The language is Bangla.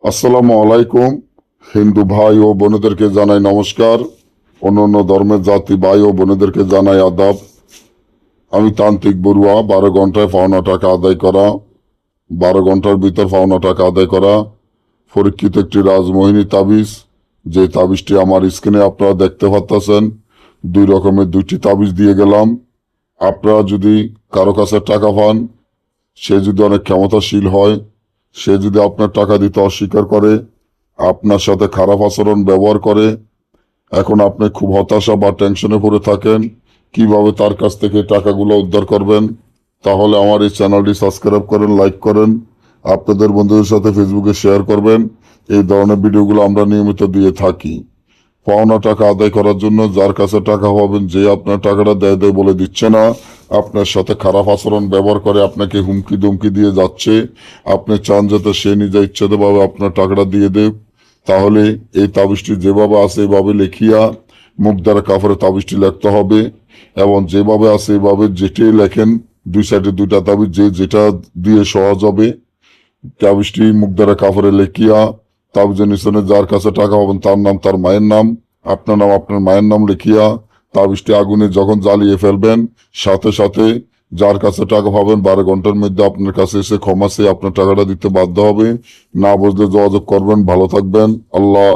আসসালামু আলাইকুম। হিন্দু ভাই ও বোনেদেরকে জানাই নমস্কার। অন্যান্য ধর্মের জাতি ভাই ও বোনেদেরকে জানাই আদাব। আমি তান্ত্রিক বড়ুয়া। 12 ঘন্টায় পাওনা টাকা আদায় করা, 12 ঘন্টার ভিতর পাওনা টাকা আদায় করা পরীক্ষিত একটি রাজমোহিনী তাবিজ। যে তাবিজটি আমার স্ক্রিনে আপনারা দেখতে পাচ্ছেন। 2 রকমের 2টি তাবিজ দিয়ে গেলাম। আপনারা যদি কারো কাছে টাকা পান, সে যদি অনেক ক্ষমতাশীল হয়, সে যদি আপনার টাকা দিতে অস্বীকার করে, আপনার সাথে খারাপ আচরণ ব্যবহার করে, এখন আপনি খুব হতাশা বা টেনশনে পড়ে থাকেন কিভাবে তার কাছ থেকে টাকাগুলো উদ্ধার করবেন, তাহলে আমার এই চ্যানেলটি সাবস্ক্রাইব করেন, লাইক করেন, আপনাদের বন্ধুদের সাথে ফেসবুকে শেয়ার করবেন। এই ধরনের ভিডিওগুলো আমরা নিয়মিত দিয়ে থাকি। পাওনা টাকা আদায় করার জন্য যার কাছে টাকা পাবেন, যে আপনার টাকাটা দেয় দেয় বলে দিচ্ছে না, আপনার সাথে খারাপ আচরণ ব্যবহার করে, আপনাকে হুমকি ধুমকি দিয়ে যাচ্ছে, আপনি চান যাতে সে নিজে ইচ্ছাতেভাবে আপনার টাকাটা দিয়ে দেব, তাহলে এই তাবিজটি যেভাবে আছে এভাবে লিখিয়া মুখ দ্বারা কাপড়ে তাবিজটি লিখতে হবে। এবং যেভাবে আছে এভাবে যেটাই লেখেন, 2 সাইডে 2টা তাবিজ, যে যেটা দিয়ে সহজ হবে, তাবিজটি মুখ দ্বারা কাপড়ে লেখিয়া তাবিজের নিচনে যার কাছে টাকা পাবেন তার নাম, তার মায়ের নাম, আপনার নাম, আপনার মায়ের নাম লিখিয়া তাবিজটি আগুনে যখন জ্বালিয়ে ফেলবেন, সাথে সাথে যার কাছে টাকা পাবেন 12 ঘন্টার মধ্যে আপনার কাছে এসে ক্ষমা চেয়ে আপনার টাকাটা দিতে বাধ্য হবে। না বুঝলে যোগাযোগ করবেন। ভালো থাকবেন। আল্লাহ